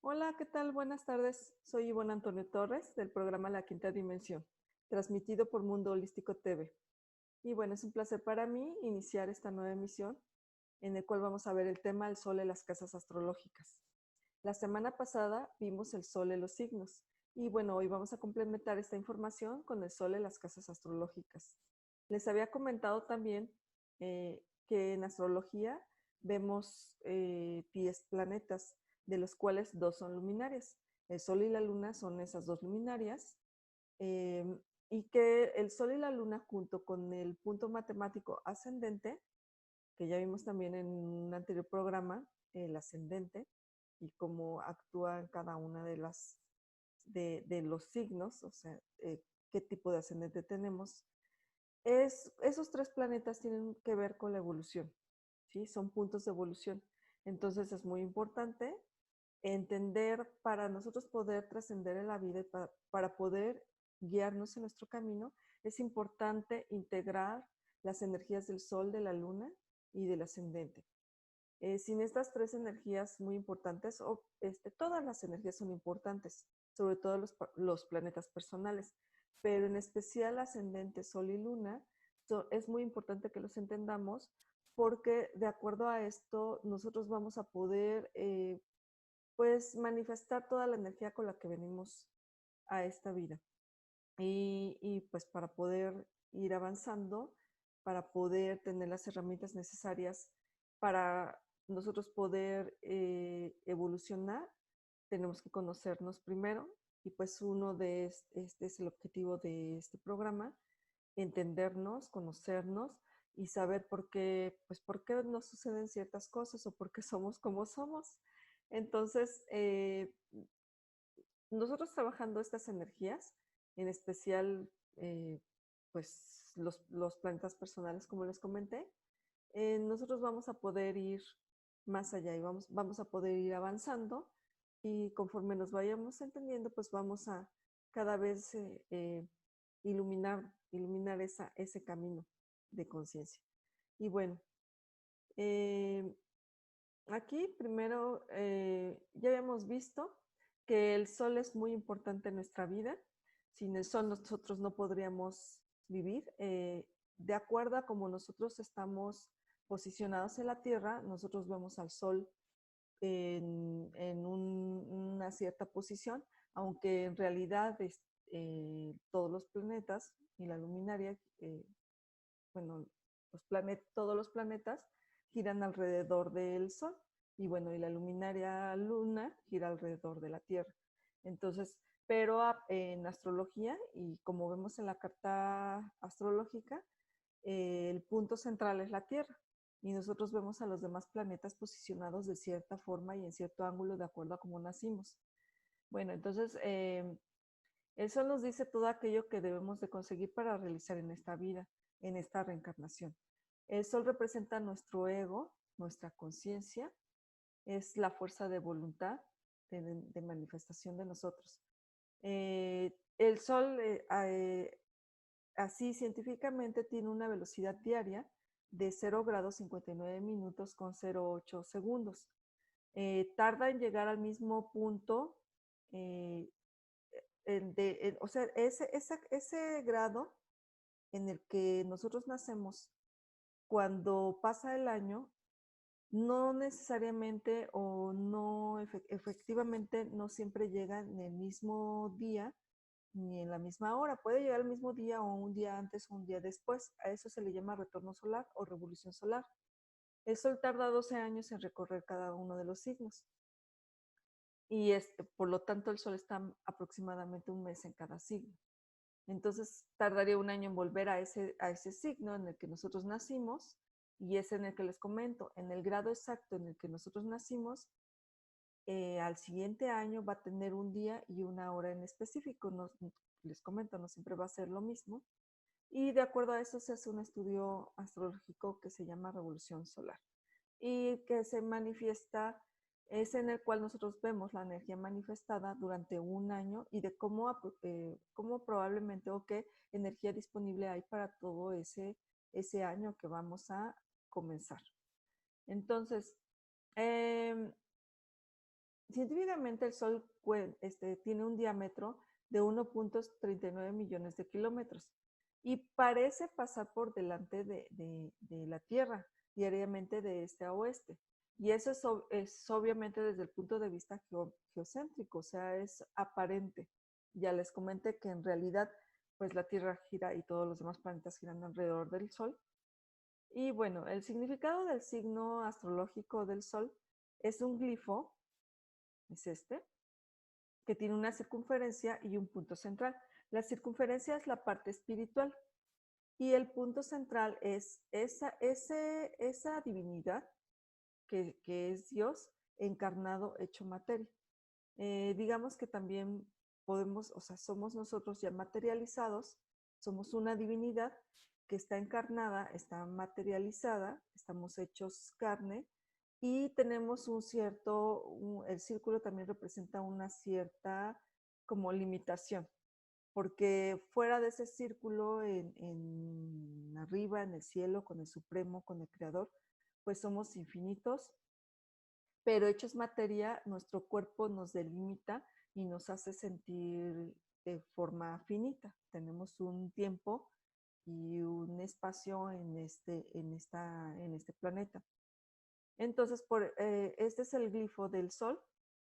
Hola, ¿qué tal? Buenas tardes. Soy Ivonne Antonio Torres del programa La Quinta Dimensión, transmitido por Mundo Holístico TV. Y bueno, es un placer para mí iniciar esta nueva emisión en el cual vamos a ver el tema El Sol en las casas astrológicas. La semana pasada vimos el Sol en los signos y bueno, hoy vamos a complementar esta información con el Sol en las casas astrológicas. Les había comentado también que en astrología vemos 10 planetas, de los cuales 2 son luminarias. El Sol y la Luna son esas 2 luminarias, eh, y que el Sol y la Luna junto con el punto matemático ascendente, que ya vimos también en un anterior programa, el ascendente, y cómo actúa en cada una de los signos, o sea, qué tipo de ascendente tenemos. Esos 3 planetas tienen que ver con la evolución, ¿sí? Son puntos de evolución. Entonces es muy importante entender para nosotros poder trascender en la vida y para poder guiarnos en nuestro camino, es importante integrar las energías del Sol, de la Luna y del ascendente. Sin estas 3 energías muy importantes, todas las energías son importantes, sobre todo los planetas personales, pero en especial ascendente, Sol y Luna, es muy importante que los entendamos porque de acuerdo a esto nosotros vamos a poder pues manifestar toda la energía con la que venimos a esta vida. Y pues para poder ir avanzando, para poder tener las herramientas necesarias para nosotros poder evolucionar, tenemos que conocernos primero y pues uno de este es el objetivo de este programa, entendernos, conocernos y saber pues, por qué nos suceden ciertas cosas o por qué somos como somos. Entonces, nosotros trabajando estas energías, en especial, pues los planetas personales, como les comenté, nosotros vamos a poder ir más allá y vamos a poder ir avanzando y conforme nos vayamos entendiendo, pues vamos a cada vez iluminar ese camino de conciencia. Y bueno, eh, aquí primero ya habíamos visto que el sol es muy importante en nuestra vida. Sin el sol nosotros no podríamos vivir. De acuerdo a cómo nosotros estamos posicionados en la Tierra, nosotros vemos al sol una cierta posición, aunque en realidad todos los planetas y la luminaria, bueno, todos los planetas giran alrededor del Sol y bueno, y la luminaria Luna gira alrededor de la Tierra. Entonces, pero en astrología y como vemos en la carta astrológica, el punto central es la Tierra y nosotros vemos a los demás planetas posicionados de cierta forma y en cierto ángulo de acuerdo a cómo nacimos. Bueno, entonces eso nos dice todo aquello que debemos de conseguir para realizar en esta vida, en esta reencarnación. El sol representa nuestro ego, nuestra conciencia, es la fuerza de voluntad, de manifestación de nosotros. El sol, así científicamente, tiene una velocidad diaria de 0 grados 59 minutos con 0,8 segundos. Tarda en llegar al mismo punto o sea, ese grado en el que nosotros nacemos, cuando pasa el año, no necesariamente o no efectivamente no siempre llega en el mismo día ni en la misma hora. Puede llegar el mismo día o un día antes o un día después. A eso se le llama retorno solar o revolución solar. El Sol tarda 12 años en recorrer cada uno de los signos. Y por lo tanto el Sol está aproximadamente un mes en cada signo. Entonces tardaría un año en volver a ese signo en el que nosotros nacimos y es en el que les comento, en el grado exacto en el que nosotros nacimos, al siguiente año va a tener un día y una hora en específico. No, les comento, no siempre va a ser lo mismo. Y de acuerdo a eso se hace un estudio astrológico que se llama revolución solar y que se manifiesta, es en el cual nosotros vemos la energía manifestada durante un año y de cómo probablemente o qué energía disponible hay para todo ese año que vamos a comenzar. Entonces, científicamente el Sol tiene un diámetro de 1.39 millones de kilómetros y parece pasar por delante de la Tierra diariamente de este a oeste. Y eso es obviamente desde el punto de vista geocéntrico, o sea, es aparente. Ya les comenté que en realidad pues la Tierra gira y todos los demás planetas giran alrededor del Sol. Y bueno, el significado del signo astrológico del Sol es un glifo, es que tiene una circunferencia y un punto central. La circunferencia es la parte espiritual y el punto central es esa divinidad que es Dios encarnado, hecho materia. Digamos que también podemos, o sea, somos nosotros ya materializados, somos una divinidad que está encarnada, está materializada, estamos hechos carne y tenemos el círculo también representa una cierta como limitación, porque fuera de ese círculo, arriba, en el cielo, con el Supremo, con el Creador, pues somos infinitos, pero hechos materia, nuestro cuerpo nos delimita y nos hace sentir de forma finita. Tenemos un tiempo y un espacio en este planeta. Entonces, este es el glifo del Sol,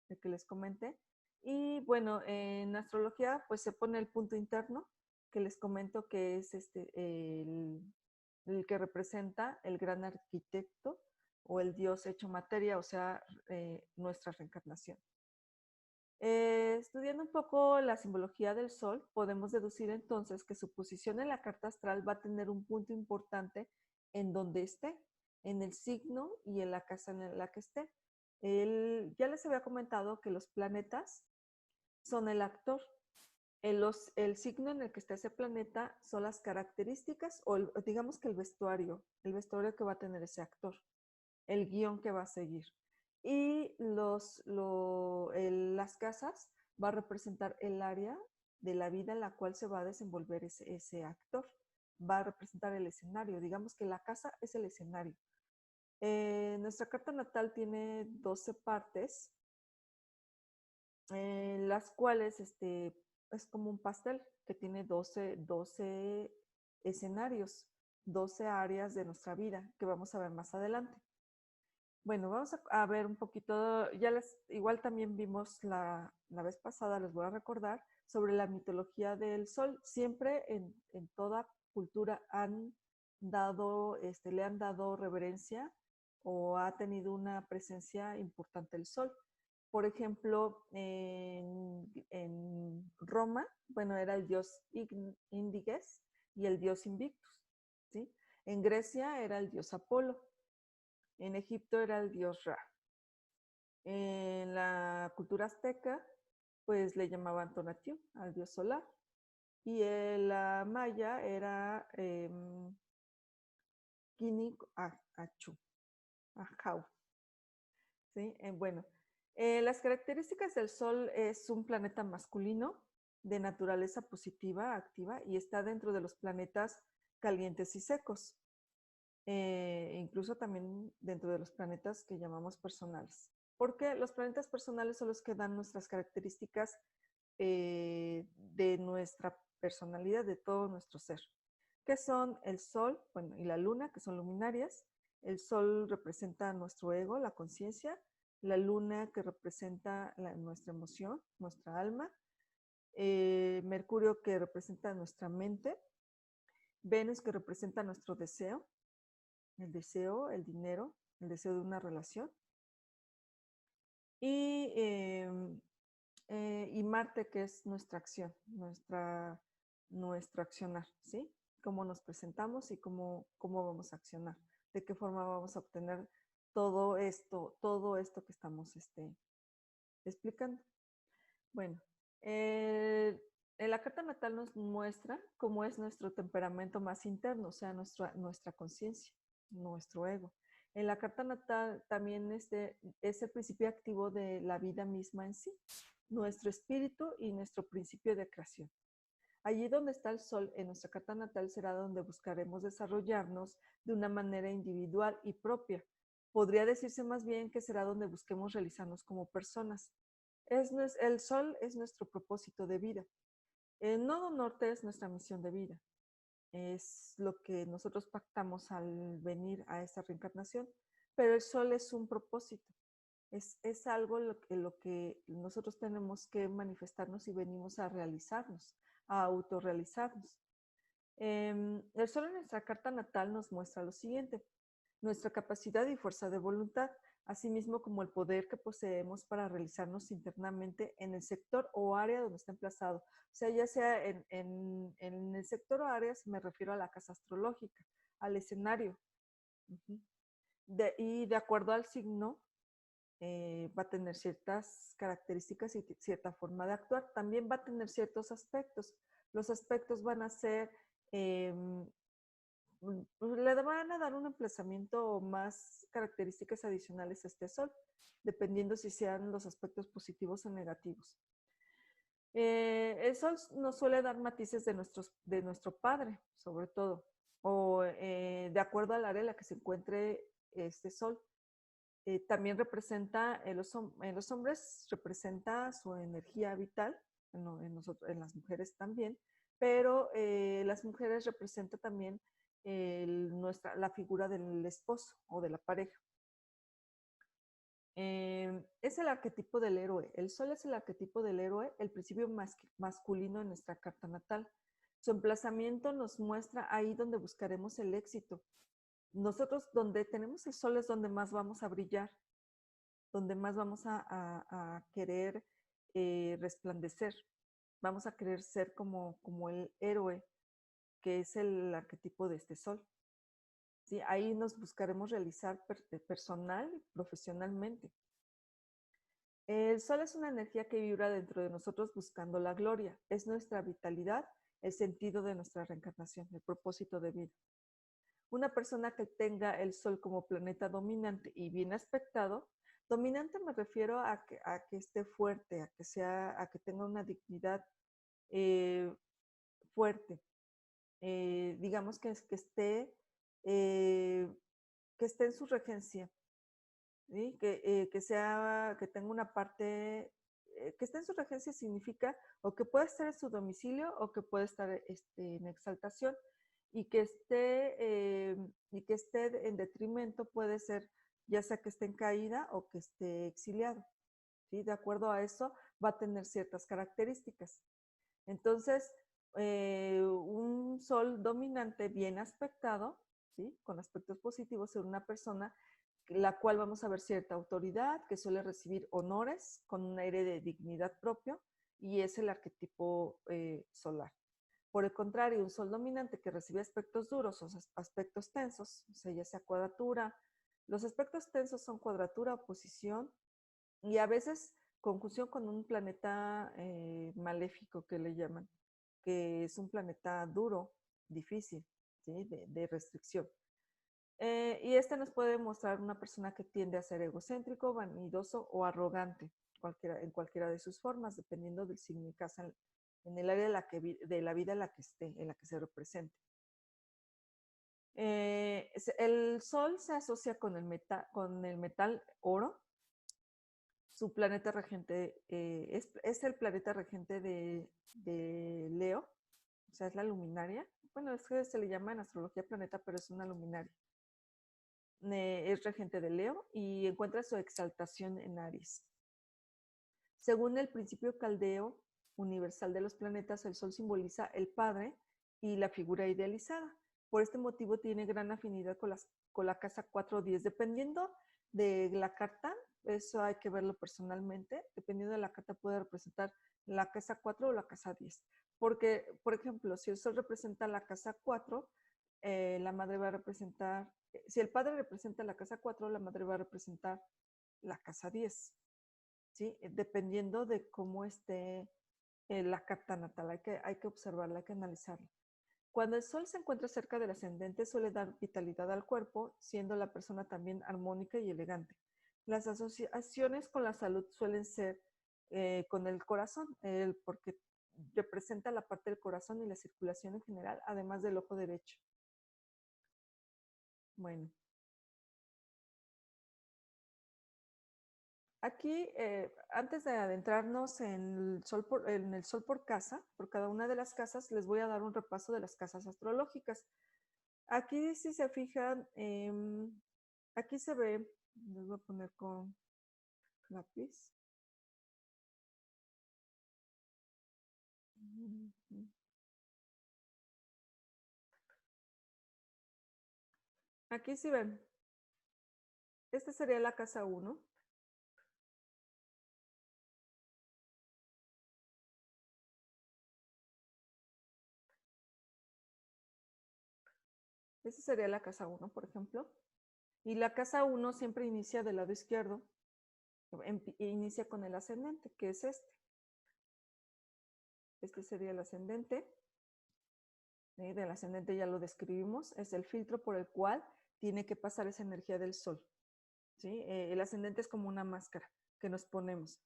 el que les comenté. Y bueno, en astrología, pues se pone el punto interno, que les comento que es el que representa el gran arquitecto o el Dios hecho materia, o sea, nuestra reencarnación. Estudiando un poco la simbología del Sol, podemos deducir entonces que su posición en la carta astral va a tener un punto importante en donde esté, en el signo y en la casa en la que esté. Ya les había comentado que los planetas son el actor. El signo en el que está ese planeta son las características o digamos que el vestuario que va a tener ese actor, el guión que va a seguir. Y las casas va a representar el área de la vida en la cual se va a desenvolver ese actor. Va a representar el escenario. Digamos que la casa es el escenario. Nuestra carta natal tiene 12 partes, las cuales es como un pastel que tiene 12 escenarios, 12 áreas de nuestra vida que vamos a ver más adelante. Bueno, vamos a ver un poquito, igual también vimos la vez pasada, les voy a recordar, sobre la mitología del sol. Siempre en toda cultura le han dado reverencia o ha tenido una presencia importante el sol. Por ejemplo, en Roma, bueno, era el dios Indiges y el dios Invictus, ¿sí? En Grecia era el dios Apolo. En Egipto era el dios Ra. En la cultura azteca, pues le llamaban Tonatiuh, al dios solar. Y en la maya era Kinic Achu, Ajau. ¿Sí? Bueno, las características del Sol es un planeta masculino de naturaleza positiva, activa, y está dentro de los planetas calientes y secos. Incluso también dentro de los planetas que llamamos personales. Porque los planetas personales son los que dan nuestras características de nuestra personalidad, de todo nuestro ser, que son el Sol, bueno, y la Luna, que son luminarias. El Sol representa nuestro ego, la conciencia, la Luna que representa nuestra emoción, nuestra alma, Mercurio que representa nuestra mente, Venus que representa nuestro deseo, el dinero, el deseo de una relación. Y Marte, que es nuestra acción, nuestro accionar, ¿sí? Cómo nos presentamos y cómo vamos a accionar, de qué forma vamos a obtener todo esto que estamos explicando. Bueno, en la carta natal nos muestra cómo es nuestro temperamento más interno, o sea, nuestra conciencia, nuestro ego. En la carta natal también es el principio activo de la vida misma en sí, nuestro espíritu y nuestro principio de creación. Allí donde está el sol en nuestra carta natal será donde buscaremos desarrollarnos de una manera individual y propia, podría decirse más bien que será donde busquemos realizarnos como personas. El sol es nuestro propósito de vida. El nodo norte es nuestra misión de vida. Es lo que nosotros pactamos al venir a esta reencarnación, pero el sol es un propósito. Es algo lo que nosotros tenemos que manifestarnos y venimos a realizarnos, a autorrealizarnos. El sol en nuestra carta natal nos muestra lo siguiente: nuestra capacidad y fuerza de voluntad, asimismo como el poder que poseemos para realizarnos internamente en el sector o área donde está emplazado. O sea, ya sea en el sector o áreas, me refiero a la casa astrológica, al escenario. Uh-huh. Y de acuerdo al signo, va a tener ciertas características y cierta forma de actuar. También va a tener ciertos aspectos. Los aspectos van a ser, eh, le van a dar un emplazamiento o más características adicionales a este sol, dependiendo si sean los aspectos positivos o negativos. El sol nos suele dar matices de nuestro padre, sobre todo, o de acuerdo al área en la que se encuentre este sol. También representa, en los hombres representa su energía vital, en las mujeres también, pero las mujeres representa también la figura del esposo o de la pareja. Es el arquetipo del héroe. El sol es el arquetipo del héroe, el principio masculino en nuestra carta natal. Su emplazamiento nos muestra ahí donde buscaremos el éxito. Nosotros, donde tenemos el sol, es donde más vamos a brillar, donde más vamos a querer resplandecer. Vamos a querer ser como el héroe, que es el arquetipo de este sol. ¿Sí? Ahí nos buscaremos realizar personal y profesionalmente. El sol es una energía que vibra dentro de nosotros buscando la gloria. Es nuestra vitalidad, el sentido de nuestra reencarnación, el propósito de vida. Una persona que tenga el sol como planeta dominante y bien aspectado, dominante me refiero a que esté fuerte, a que tenga una dignidad fuerte. Digamos que eh, que esté en su regencia, ¿sí? Que tenga una parte, que esté en su regencia significa o que puede estar en su domicilio o que puede estar en exaltación, y y que esté en detrimento puede ser ya sea que esté en caída o que esté exiliado. ¿Sí? De acuerdo a eso va a tener ciertas características. Entonces, un sol dominante bien aspectado, ¿sí? Con aspectos positivos en una persona, la cual vamos a ver cierta autoridad, que suele recibir honores con un aire de dignidad propio, y es el arquetipo solar. Por el contrario, un sol dominante que recibe aspectos duros o aspectos tensos, o sea, ya sea cuadratura, los aspectos tensos son cuadratura, oposición y a veces conjunción con un planeta maléfico que le llaman, que es un planeta duro, difícil, ¿sí? De restricción. Y este nos puede mostrar una persona que tiende a ser egocéntrico, vanidoso o arrogante, en cualquiera de sus formas, dependiendo del signo y casa en el área de la vida en la que esté, en la que se represente. El Sol se asocia con el metal oro. Su planeta regente es el planeta regente de Leo, o sea, es la luminaria. Bueno, es que se le llama en astrología planeta, pero es una luminaria. Es regente de Leo y encuentra su exaltación en Aries. Según el principio caldeo universal de los planetas, el Sol simboliza el Padre y la figura idealizada. Por este motivo tiene gran afinidad con la casa 4 o 10, dependiendo de la carta. Eso hay que verlo personalmente. Dependiendo de la carta puede representar la casa 4 o la casa 10. Porque, por ejemplo, si el Sol representa la casa 4, la madre va a representar, si el padre representa la casa 4, la madre va a representar la casa 10. ¿Sí? Dependiendo de cómo esté la carta natal, hay que observarla, hay que analizarla. Cuando el Sol se encuentra cerca del ascendente, suele dar vitalidad al cuerpo, siendo la persona también armónica y elegante. Las asociaciones con la salud suelen ser con el corazón, porque representa la parte del corazón y la circulación en general, además del ojo derecho. Bueno. Aquí, antes de adentrarnos en el sol por casa, por cada una de las casas, les voy a dar un repaso de las casas astrológicas. Aquí, si se fijan, aquí se ve, les voy a poner con lápiz. Ujú. Aquí sí ven, esta sería la casa 1. Esta sería la casa 1, por ejemplo. Y la casa 1 siempre inicia del lado izquierdo, inicia con el ascendente, que es este. Este sería el ascendente. Del ascendente ya lo describimos, es el filtro por el cual tiene que pasar esa energía del sol. ¿Sí? El ascendente es como una máscara que nos ponemos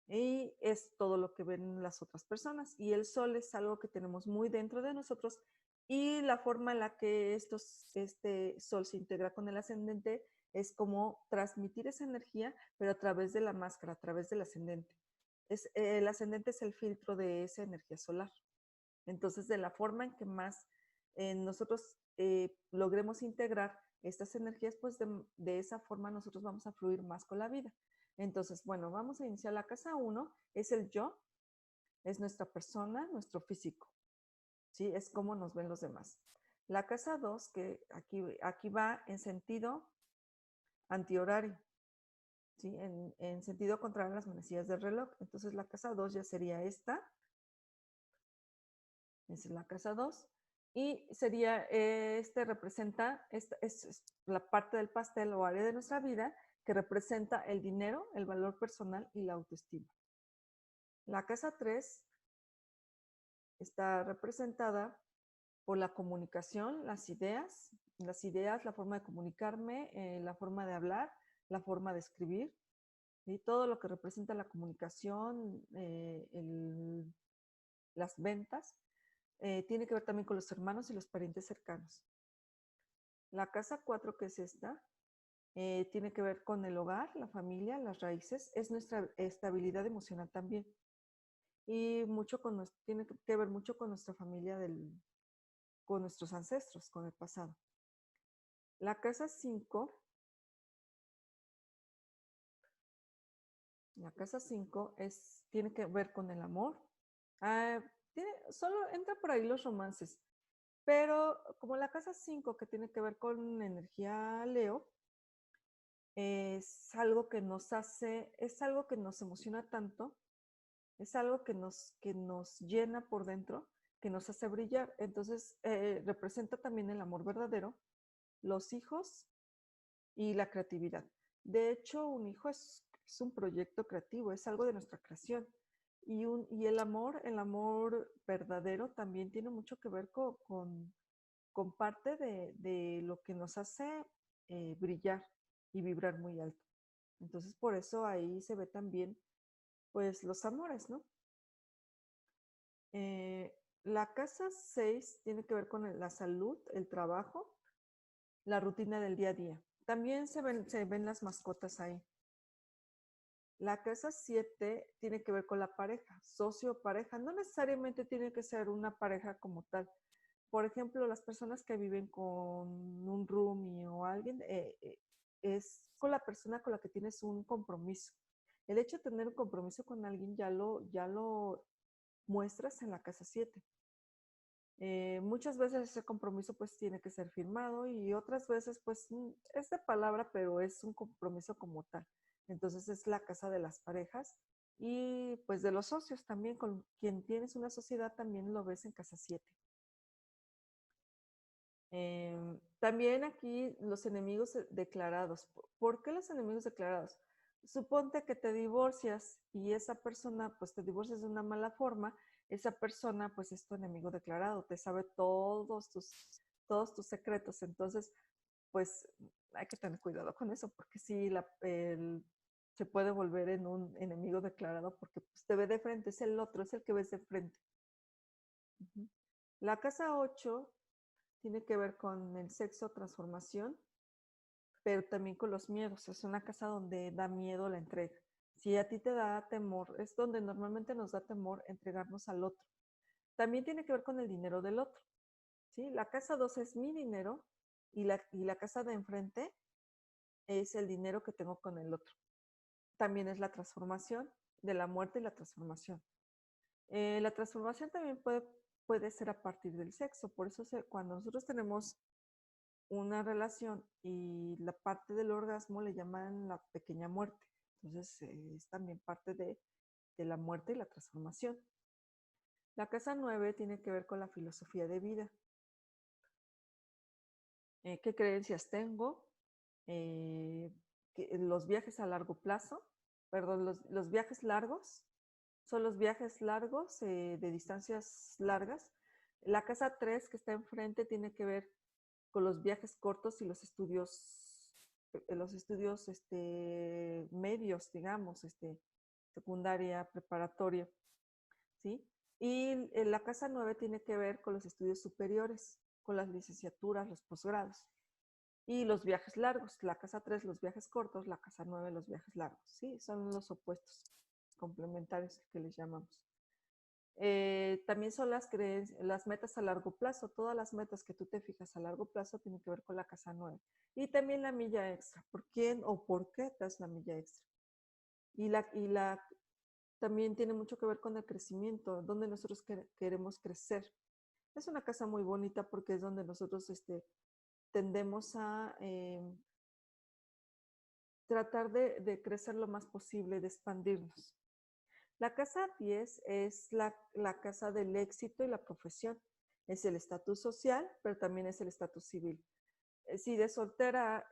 y es todo lo que ven las otras personas. Y el sol es algo que tenemos muy dentro de nosotros y la forma en la que este sol se integra con el ascendente es como transmitir esa energía, pero a través de la máscara, a través del ascendente. El ascendente es el filtro de esa energía solar. Entonces, de la forma en que más nosotros logremos integrar estas energías, pues de esa forma nosotros vamos a fluir más con la vida. Entonces, bueno, vamos a iniciar la casa 1, es el yo, es nuestra persona, nuestro físico, ¿sí? Es cómo nos ven los demás. La casa 2, que aquí va en sentido antihorario, ¿sí? En sentido contrario a las manecillas del reloj. Entonces, la casa 2 ya sería esta, esa es la casa 2. Y sería, representa, es la parte del pastel o área de nuestra vida que representa el dinero, el valor personal y la autoestima. La casa 3 está representada por la comunicación, la forma de comunicarme, la forma de hablar, la forma de escribir, y todo lo que representa la comunicación, las ventas, tiene que ver también con los hermanos y los parientes cercanos. La casa 4, que es esta, tiene que ver con el hogar, la familia, las raíces, es nuestra estabilidad emocional también. Y tiene que ver mucho con nuestra familia, con nuestros ancestros, con el pasado. La casa 5, tiene que ver con el amor. Solo entra por ahí los romances, pero como la casa 5 que tiene que ver con energía Leo, es algo que nos hace, es algo que nos emociona tanto, es algo que nos llena por dentro, que nos hace brillar. Entonces, representa también el amor verdadero, los hijos y la creatividad. De hecho, un hijo es un proyecto creativo, es algo de nuestra creación. Y el amor verdadero también tiene mucho que ver con parte de lo que nos hace brillar y vibrar muy alto. Entonces, por eso ahí se ve también, pues, los amores, ¿no? La casa 6 tiene que ver con la salud, el trabajo, la rutina del día a día. También se ven las mascotas ahí. La casa 7 tiene que ver con la pareja, socio o pareja. No necesariamente tiene que ser una pareja como tal. Por ejemplo, las personas que viven con un roomie o alguien, es con la persona con la que tienes un compromiso. El hecho de tener un compromiso con alguien ya lo muestras en la casa 7. Muchas veces ese compromiso pues tiene que ser firmado y otras veces pues es de palabra, pero es un compromiso como tal. Entonces es la casa de las parejas y pues de los socios también, con quien tienes una sociedad también lo ves en casa 7. También aquí los enemigos declarados. ¿Por qué los enemigos declarados? Suponte que te divorcias y esa persona, pues te divorcias de una mala forma, esa persona pues es tu enemigo declarado, te sabe todos tus secretos. Entonces, pues hay que tener cuidado con eso, porque sí, se puede volver en un enemigo declarado porque pues, te ve de frente, es el otro, es el que ves de frente. Uh-huh. La casa 8 tiene que ver con el sexo, transformación, pero también con los miedos. Es una casa donde da miedo la entrega. Si a ti te da temor, es donde normalmente nos da temor entregarnos al otro. También tiene que ver con el dinero del otro, ¿sí? La casa 2 es mi dinero y la casa de enfrente es el dinero que tengo con el otro. También es la transformación de la muerte y la transformación. La transformación también puede ser a partir del sexo, por eso cuando nosotros tenemos una relación y la parte del orgasmo le llaman la pequeña muerte. Entonces es también parte de la muerte y la transformación. La casa 9 tiene que ver con la filosofía de vida. ¿Qué creencias tengo? Los viajes a largo plazo, perdón, los viajes largos, son los viajes largos, de distancias largas. La casa 3 que está enfrente tiene que ver con los viajes cortos y los estudios medios, digamos, secundaria, preparatoria, ¿sí? Y la casa 9 tiene que ver con los estudios superiores, con las licenciaturas, los posgrados. Y los viajes largos, la casa 3 los viajes cortos, la casa 9 los viajes largos, ¿sí? Son los opuestos complementarios que les llamamos. También son las metas a largo plazo. Todas las metas que tú te fijas a largo plazo tienen que ver con la casa 9. Y también la milla extra. ¿Por quién o por qué te das la milla extra? Y también tiene mucho que ver con el crecimiento, donde nosotros queremos crecer. Es una casa muy bonita porque es donde nosotros tendemos a tratar de crecer lo más posible, de expandirnos. La casa 10 es la casa del éxito y la profesión. Es el estatus social, pero también es el estatus civil. Si de soltera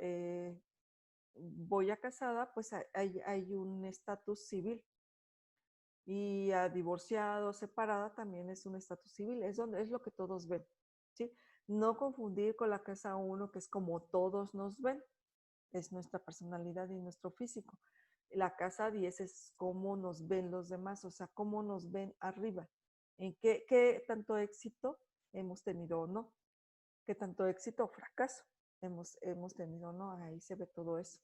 voy a casada, pues hay un estatus civil. Y a divorciado, separada, también es un estatus civil. Es lo que todos ven, ¿sí? No confundir con la casa 1, que es como todos nos ven. Es nuestra personalidad y nuestro físico. La casa 10 es cómo nos ven los demás, o sea, cómo nos ven arriba, en qué tanto éxito hemos tenido o no, qué tanto éxito o fracaso hemos tenido o no, ahí se ve todo eso.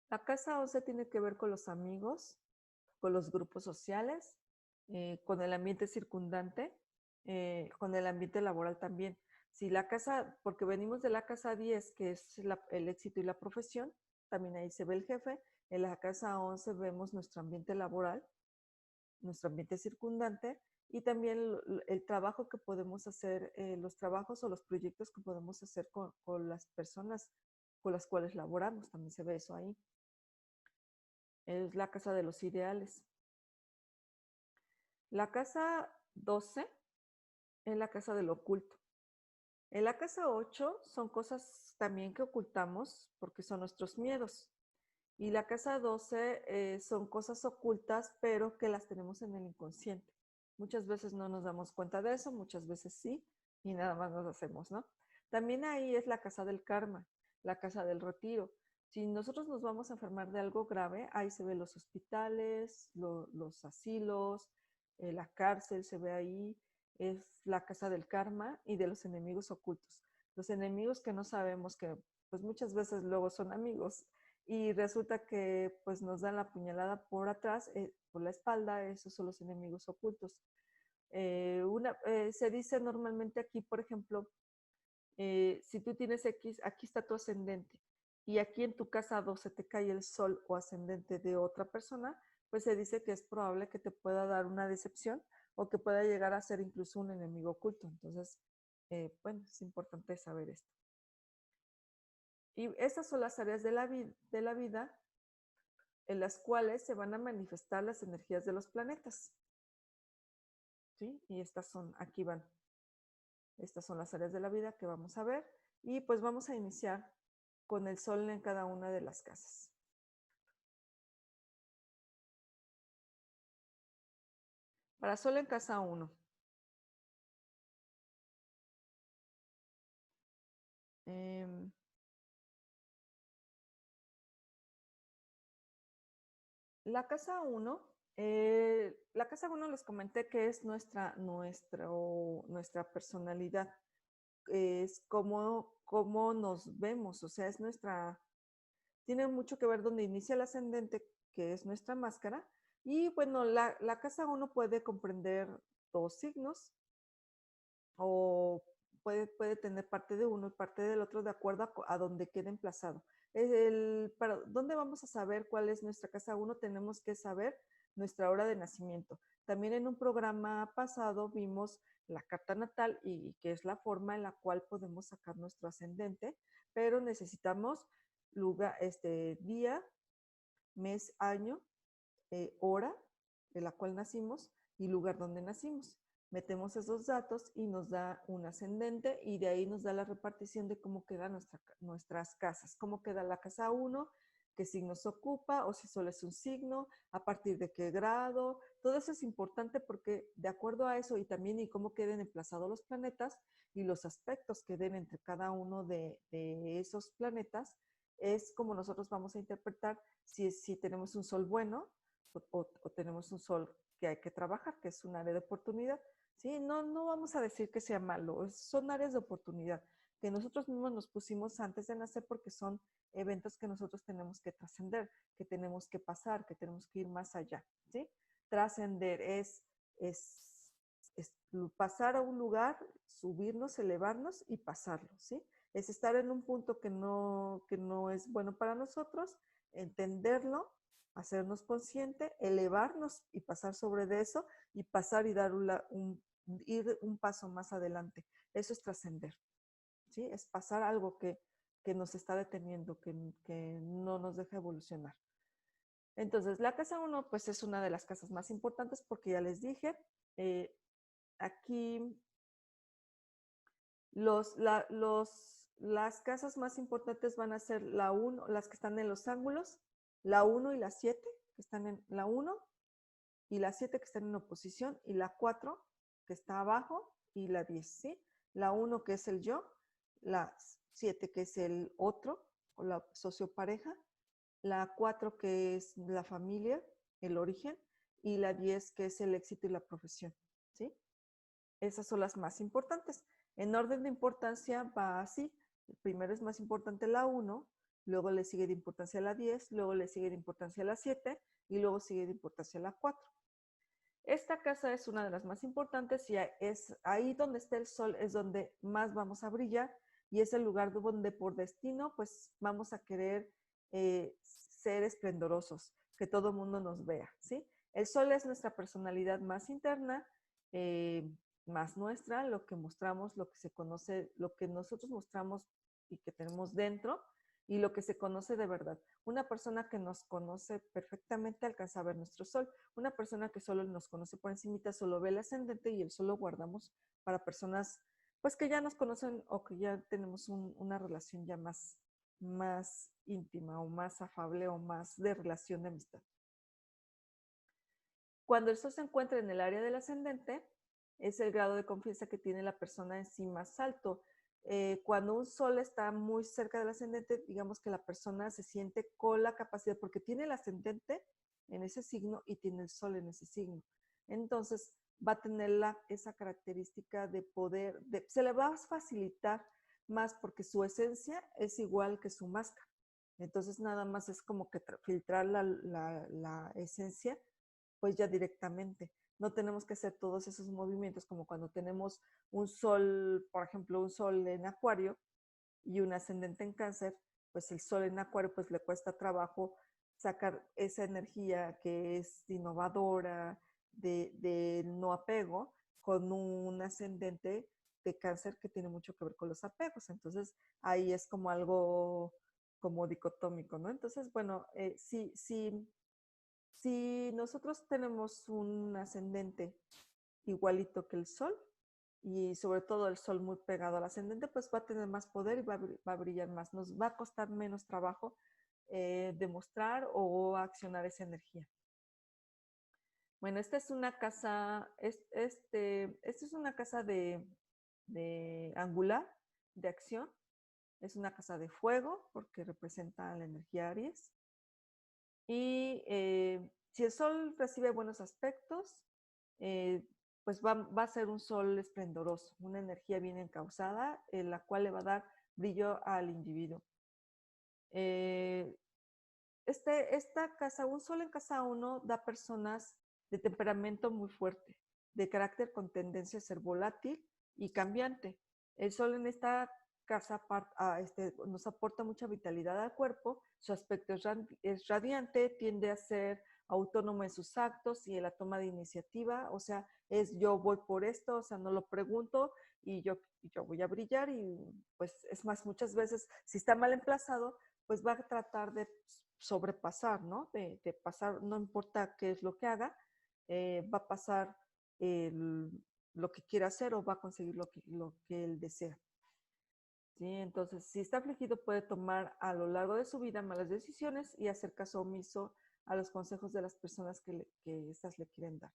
La casa 11 tiene que ver con los amigos, con los grupos sociales, con el ambiente circundante, con el ambiente laboral también. Si la casa, porque venimos de la casa 10, que es el éxito y la profesión, también ahí se ve el jefe. En la casa 11 vemos nuestro ambiente laboral, nuestro ambiente circundante y también el trabajo que podemos hacer, los trabajos o los proyectos que podemos hacer con las personas con las cuales laboramos. También se ve eso ahí. Es la casa de los ideales. La casa 12 es la casa del oculto. En la casa 8 son cosas también que ocultamos porque son nuestros miedos. Y la casa 12 son cosas ocultas, pero que las tenemos en el inconsciente. Muchas veces no nos damos cuenta de eso, muchas veces sí, y nada más nos hacemos, ¿no? También ahí es la casa del karma, la casa del retiro. Si nosotros nos vamos a enfermar de algo grave, ahí se ven los hospitales, los asilos, la cárcel se ve ahí, es la casa del karma y de los enemigos ocultos. Los enemigos que no sabemos que pues muchas veces luego son amigos y resulta que pues nos dan la puñalada por atrás, por la espalda, esos son los enemigos ocultos. Se dice normalmente aquí, por ejemplo, si tú tienes X, aquí está tu ascendente y aquí en tu casa 12 te cae el sol o ascendente de otra persona, pues se dice que es probable que te pueda dar una decepción o que pueda llegar a ser incluso un enemigo oculto. Entonces, bueno, es importante saber esto. Y estas son las áreas de la vida en las cuales se van a manifestar las energías de los planetas. ¿Sí? Y aquí van. Estas son las áreas de la vida que vamos a ver. Y pues vamos a iniciar con el sol en cada una de las casas. Para sol en casa 1. La casa 1, les comenté que es nuestra personalidad, es cómo nos vemos, o sea, es Tiene mucho que ver donde inicia el ascendente, que es nuestra máscara. Y bueno, la casa 1 puede comprender 2 signos o puede tener parte de uno y parte del otro de acuerdo a donde quede emplazado. ¿Dónde vamos a saber cuál es nuestra casa 1? Tenemos que saber nuestra hora de nacimiento. También en un programa pasado vimos la carta natal y que es la forma en la cual podemos sacar nuestro ascendente, pero necesitamos lugar, día, mes, año, hora de la cual nacimos y lugar donde nacimos. Metemos esos datos y nos da un ascendente y de ahí nos da la repartición de cómo quedan nuestras casas, cómo queda la casa 1, qué signos ocupa o si solo es un signo, a partir de qué grado. Todo eso es importante porque de acuerdo a eso y también y cómo queden emplazados los planetas y los aspectos que den entre cada uno de esos planetas, es como nosotros vamos a interpretar si tenemos un sol bueno o tenemos un sol que hay que trabajar, que es un área de oportunidad. ¿Sí? No vamos a decir que sea malo, son áreas de oportunidad que nosotros mismos nos pusimos antes de nacer porque son eventos que nosotros tenemos que trascender, que tenemos que pasar, que tenemos que ir más allá. ¿Sí? Trascender es pasar a un lugar, subirnos, elevarnos y pasarlo. ¿Sí? Es estar en un punto que no es bueno para nosotros, entenderlo, hacernos consciente, elevarnos y pasar sobre de eso y pasar y dar ir un paso más adelante. Eso es trascender, ¿sí? Es pasar algo que nos está deteniendo, que no nos deja evolucionar. Entonces, la casa 1, pues es una de las casas más importantes porque ya les dije, aquí las casas más importantes van a ser la 1, las que están en los ángulos, la 1 y la 7, que están en la 1, y la 7 que están en oposición, y la 4 que está abajo, y la 10, ¿sí? La 1 que es el yo, la 7 que es el otro, o la sociopareja, la 4 que es la familia, el origen, y la 10 que es el éxito y la profesión, ¿sí? Esas son las más importantes. En orden de importancia va así. Primero es más importante la 1, luego le sigue de importancia la 10, luego le sigue de importancia la 7 y luego sigue de importancia la 4. Esta casa es una de las más importantes y es ahí donde está el sol, es donde más vamos a brillar y es el lugar donde por destino pues vamos a querer ser esplendorosos, que todo el mundo nos vea, ¿sí? El sol es nuestra personalidad más interna, más nuestra, lo que mostramos, lo que se conoce, lo que nosotros mostramos y que tenemos dentro y lo que se conoce de verdad. Una persona que nos conoce perfectamente alcanza a ver nuestro sol. Una persona que solo nos conoce por encimita solo ve el ascendente y el sol lo guardamos para personas pues que ya nos conocen o que ya tenemos una relación ya más íntima o más afable o más de relación de amistad. Cuando el sol se encuentra en el área del ascendente, es el grado de confianza que tiene la persona en sí más alto. Cuando un sol está muy cerca del ascendente, digamos que la persona se siente con la capacidad, porque tiene el ascendente en ese signo y tiene el sol en ese signo. Entonces va a tener esa característica de poder, se le va a facilitar más porque su esencia es igual que su máscara. Entonces nada más es como que filtrar la esencia pues ya directamente. No tenemos que hacer todos esos movimientos como cuando tenemos un sol, por ejemplo, un sol en Acuario y un ascendente en Cáncer, pues el sol en Acuario pues le cuesta trabajo sacar esa energía que es innovadora, de no apego, con un ascendente de Cáncer que tiene mucho que ver con los apegos. Entonces ahí es como algo como dicotómico, ¿no? Entonces, bueno, si nosotros tenemos un ascendente igualito que el sol, y sobre todo el sol muy pegado al ascendente, pues va a tener más poder y va a brillar más. Nos va a costar menos trabajo demostrar o accionar esa energía. Bueno, esta es una casa, esta es una casa de angular, de acción. Es una casa de fuego porque representa la energía Aries. Y si el sol recibe buenos aspectos, pues va a ser un sol esplendoroso, una energía bien encauzada, la cual le va a dar brillo al individuo. Esta casa, un sol en casa 1 da personas de temperamento muy fuerte, de carácter con tendencia a ser volátil y cambiante. El sol en esta casa nos aporta mucha vitalidad al cuerpo, su aspecto es radiante, tiende a ser autónomo en sus actos y en la toma de iniciativa, o sea, es yo voy por esto, o sea, no lo pregunto y yo voy a brillar y pues es más, muchas veces si está mal emplazado, pues va a tratar de sobrepasar, ¿no? De pasar, no importa qué es lo que haga, va a pasar el, lo que quiera hacer o va a conseguir lo que él desea. ¿Sí? Entonces, si está afligido, puede tomar a lo largo de su vida malas decisiones y hacer caso omiso a los consejos de las personas que estas le quieren dar.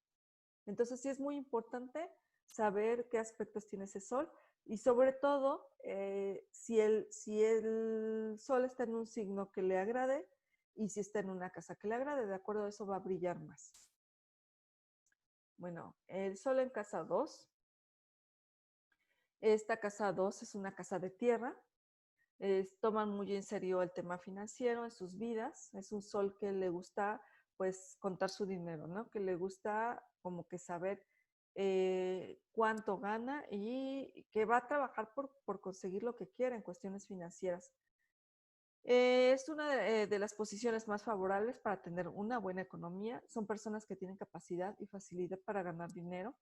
Entonces, sí es muy importante saber qué aspectos tiene ese sol y sobre todo, si el sol está en un signo que le agrade y si está en una casa que le agrade, de acuerdo a eso va a brillar más. Bueno, el sol en casa 2. Esta casa 2 es una casa de tierra. Toman muy en serio el tema financiero en sus vidas. Es un sol que le gusta, pues, contar su dinero, ¿no? Que le gusta como que saber cuánto gana y que va a trabajar por conseguir lo que quiere en cuestiones financieras. Es una de las posiciones más favorables para tener una buena economía. Son personas que tienen capacidad y facilidad para ganar dinero.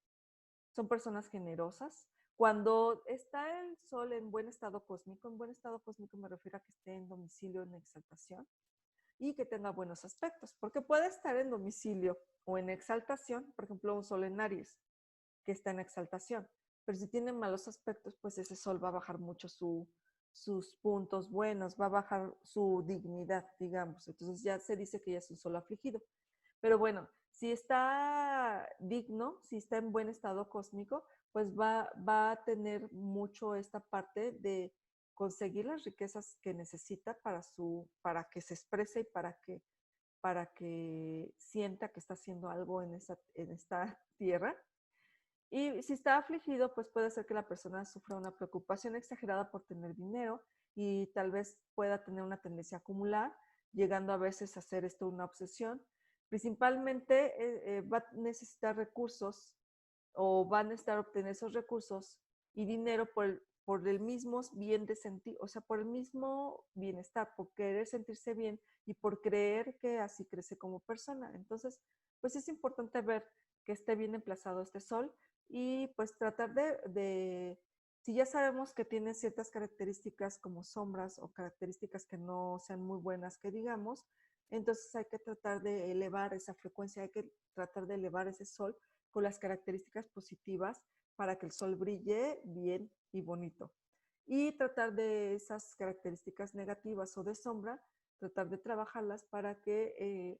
Son personas generosas. Cuando está el sol en buen estado cósmico me refiero a que esté en domicilio en exaltación y que tenga buenos aspectos, porque puede estar en domicilio o en exaltación, por ejemplo, un sol en Aries, que está en exaltación, pero si tiene malos aspectos, pues ese sol va a bajar mucho sus puntos buenos, va a bajar su dignidad, digamos. Entonces ya se dice que ya es un sol afligido. Pero bueno, si está digno, si está en buen estado cósmico, pues va a tener mucho esta parte de conseguir las riquezas que necesita para que se exprese y para que sienta que está haciendo algo en esta tierra. Y si está afligido, pues puede ser que la persona sufra una preocupación exagerada por tener dinero y tal vez pueda tener una tendencia a acumular, llegando a veces a hacer esto una obsesión. Principalmente va a necesitar recursos o van a necesitar obtener esos recursos y dinero por el mismo bien de sentir, o sea, por el mismo bienestar, por querer sentirse bien y por creer que así crece como persona. Entonces, pues es importante ver que esté bien emplazado este sol y pues tratar si ya sabemos que tiene ciertas características como sombras o características que no sean muy buenas que digamos, entonces hay que tratar de elevar esa frecuencia, hay que tratar de elevar ese sol con las características positivas para que el sol brille bien y bonito. Y tratar de esas características negativas o de sombra, tratar de trabajarlas para que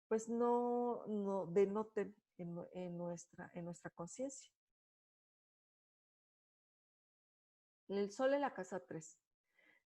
pues no denoten en nuestra conciencia. El sol en la casa 3.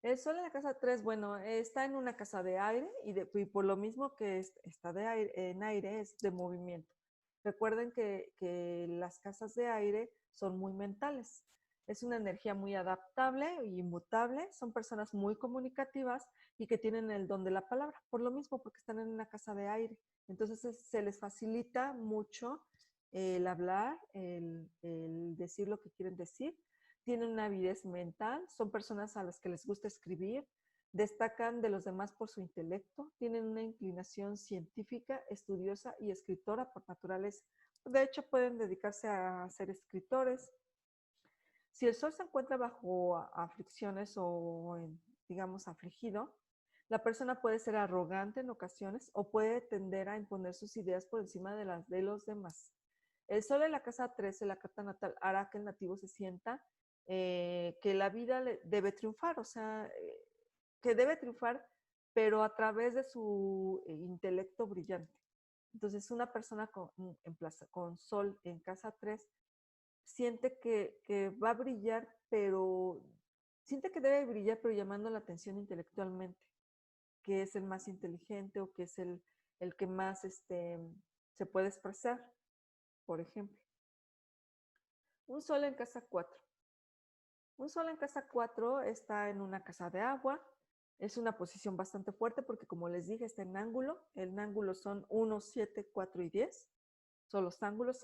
El sol en la casa 3, bueno, está en una casa de aire y por lo mismo que está en aire es de movimiento. Recuerden que las casas de aire son muy mentales. Es una energía muy adaptable e inmutable. Son personas muy comunicativas y que tienen el don de la palabra. Por lo mismo, porque están en una casa de aire. Entonces se les facilita mucho el hablar, el decir lo que quieren decir. Tienen una avidez mental, son personas a las que les gusta escribir, destacan de los demás por su intelecto, tienen una inclinación científica, estudiosa y escritora por naturaleza. De hecho, pueden dedicarse a ser escritores. Si el sol se encuentra bajo aflicciones o, digamos, afligido, la persona puede ser arrogante en ocasiones o puede tender a imponer sus ideas por encima de las de los demás. El sol en la casa 13, la carta natal, hará que el nativo se sienta que la vida debe triunfar, o sea, que debe triunfar, pero a través de su intelecto brillante. Entonces, una persona con sol en casa 3 siente que va a brillar, pero siente que debe brillar, pero llamando la atención intelectualmente, que es el más inteligente o que es el que más se puede expresar, por ejemplo. Un sol en casa 4. Un sol en casa 4 está en una casa de agua. Es una posición bastante fuerte porque, como les dije, está en ángulo. El ángulo son 1, 7, 4 y 10. Son los ángulos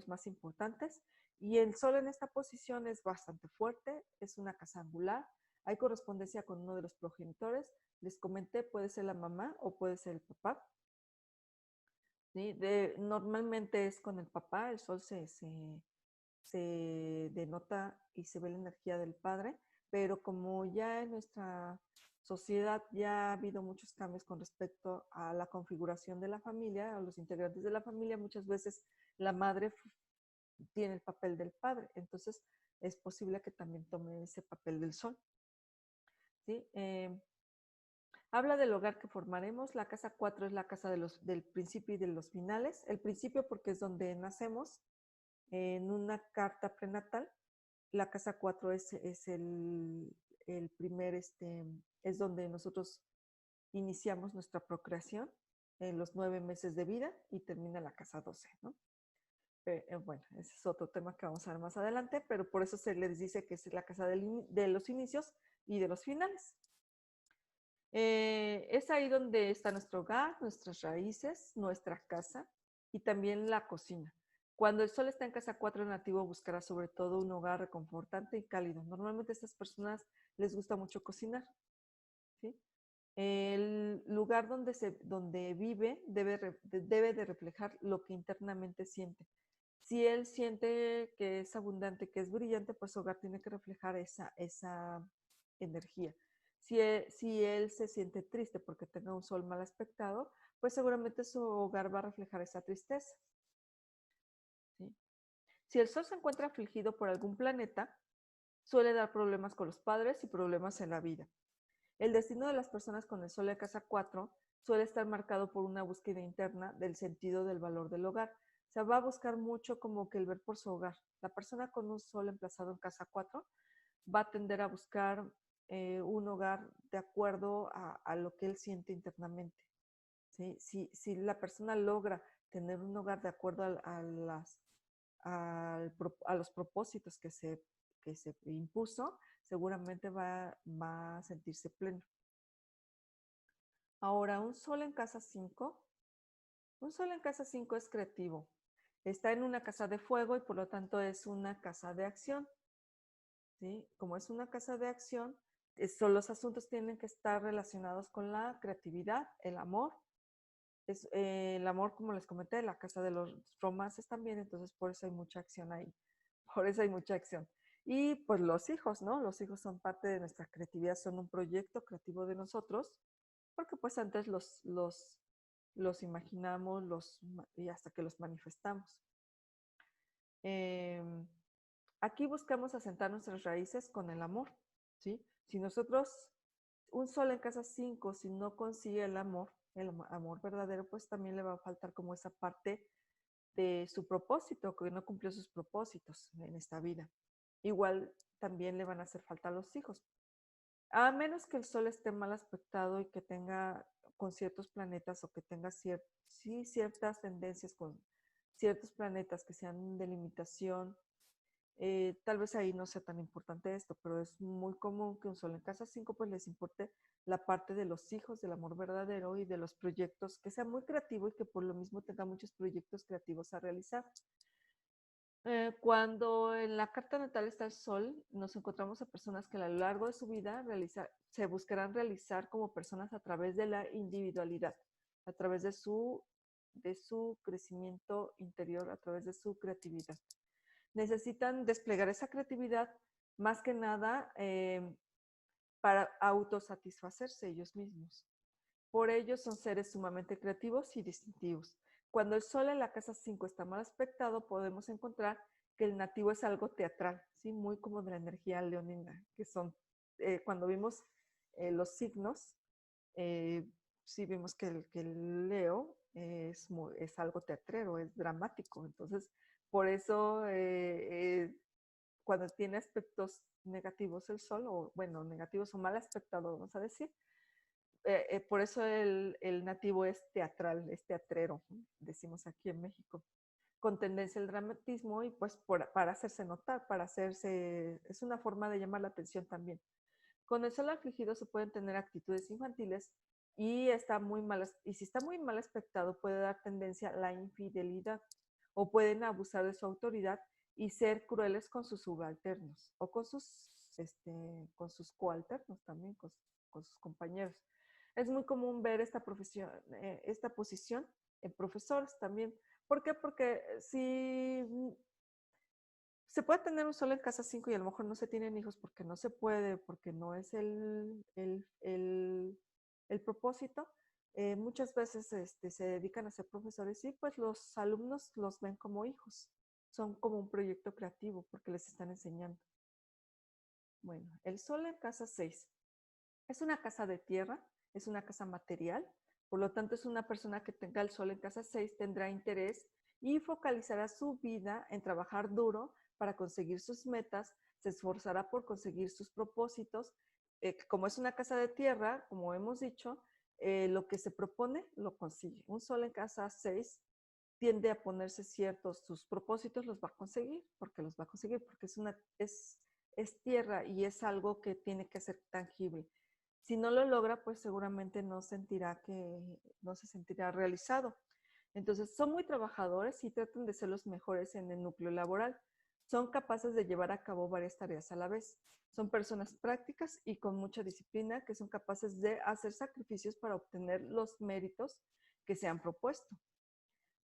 más importantes. Y el Sol en esta posición es bastante fuerte, es una casa angular. Hay correspondencia con uno de los progenitores. Les comenté, puede ser la mamá o puede ser el papá. ¿Sí? Normalmente es con el papá, el Sol se denota y se ve la energía del padre, pero como ya en nuestra sociedad ya ha habido muchos cambios con respecto a la configuración de la familia, a los integrantes de la familia, muchas veces la madre tiene el papel del padre, entonces es posible que también tome ese papel del Sol. ¿Sí? Habla del hogar que formaremos. La casa 4 es la casa del principio y de los finales. El principio porque es donde nacemos. En una carta prenatal, la casa 4 es el primer, es donde nosotros iniciamos nuestra procreación en los 9 meses de vida y termina la casa 12, ¿no? Bueno, ese es otro tema que vamos a ver más adelante, pero por eso se les dice que es la casa de los inicios y de los finales. Es ahí donde está nuestro hogar, nuestras raíces, nuestra casa y también la cocina. Cuando el Sol está en casa 4 nativo, buscará sobre todo un hogar reconfortante y cálido. Normalmente a estas personas les gusta mucho cocinar, ¿sí? El lugar donde vive debe de reflejar lo que internamente siente. Si él siente que es abundante, que es brillante, pues su hogar tiene que reflejar esa energía. Si él se siente triste porque tenga un sol mal aspectado, pues seguramente su hogar va a reflejar esa tristeza. ¿Sí? Si el sol se encuentra afligido por algún planeta, suele dar problemas con los padres y problemas en la vida. El destino de las personas con el sol en casa 4 suele estar marcado por una búsqueda interna del sentido del valor del hogar. O sea, va a buscar mucho como que el ver por su hogar. La persona con un sol emplazado en casa 4 va a tender a buscar un hogar de acuerdo a lo que él siente internamente. ¿Sí? Si la persona logra tener un hogar de acuerdo a los propósitos que se impuso, seguramente va a sentirse pleno. Ahora, un sol en casa 5 es creativo. Está en una casa de fuego y por lo tanto es una casa de acción. ¿Sí? Como es una casa de acción, los asuntos tienen que estar relacionados con la creatividad, el amor. El amor, como les comenté, la casa de los romances también, entonces por eso hay mucha acción ahí. Por eso hay mucha acción. Y pues los hijos, ¿no? Los hijos son parte de nuestra creatividad, son un proyecto creativo de nosotros, porque pues antes los imaginamos y hasta que los manifestamos. Aquí buscamos asentar nuestras raíces con el amor, ¿sí? Si nosotros, un sol en casa 5, si no consigue el amor verdadero, pues también le va a faltar como esa parte de su propósito, que no cumplió sus propósitos en esta vida. Igual también le van a hacer falta a los hijos. A menos que el Sol esté mal aspectado y que tenga con ciertos planetas o que tenga ciertas tendencias con ciertos planetas que sean de limitación, tal vez ahí no sea tan importante esto, pero es muy común que un Sol en casa 5 pues les importe la parte de los hijos, del amor verdadero y de los proyectos, que sea muy creativo y que por lo mismo tenga muchos proyectos creativos a realizar. Cuando en la carta natal está el Sol, nos encontramos a personas que a lo largo de su vida se buscarán realizar como personas a través de la individualidad, a través de su crecimiento interior, a través de su creatividad. Necesitan desplegar esa creatividad más que nada para autosatisfacerse ellos mismos. Por ello son seres sumamente creativos y distintivos. Cuando el Sol en la casa 5 está mal aspectado, podemos encontrar que el nativo es algo teatral, ¿sí? Muy como de la energía leonina, que son, cuando vimos los signos, sí vimos que el Leo es algo teatrero, es dramático. Entonces, por eso cuando tiene aspectos negativos el Sol, o bueno, negativos o mal aspectado, vamos a decir, por eso el nativo es teatral, es teatrero, decimos aquí en México, con tendencia al dramatismo y pues para hacerse notar, es una forma de llamar la atención también. Con el sol afligido se pueden tener actitudes infantiles y si está muy mal aspectado puede dar tendencia a la infidelidad o pueden abusar de su autoridad y ser crueles con sus subalternos o con sus coalternos también, con sus compañeros. Es muy común ver esta posición en profesores también. ¿Por qué? Porque si se puede tener un sol en casa 5 y a lo mejor no se tienen hijos porque no se puede, porque no es el propósito. Muchas veces se dedican a ser profesores y pues los alumnos los ven como hijos. Son como un proyecto creativo porque les están enseñando. Bueno, el sol en casa 6 es una casa de tierra, es una casa material, por lo tanto es una persona que tenga el sol en casa 6 tendrá interés y focalizará su vida en trabajar duro para conseguir sus metas, se esforzará por conseguir sus propósitos. Como es una casa de tierra, como hemos dicho, lo que se propone lo consigue. Un sol en casa 6 tiende a ponerse sus propósitos los va a conseguir, porque es tierra y es algo que tiene que ser tangible. Si no lo logra, pues seguramente no se sentirá realizado. Entonces, son muy trabajadores y tratan de ser los mejores en el núcleo laboral. Son capaces de llevar a cabo varias tareas a la vez. Son personas prácticas y con mucha disciplina que son capaces de hacer sacrificios para obtener los méritos que se han propuesto.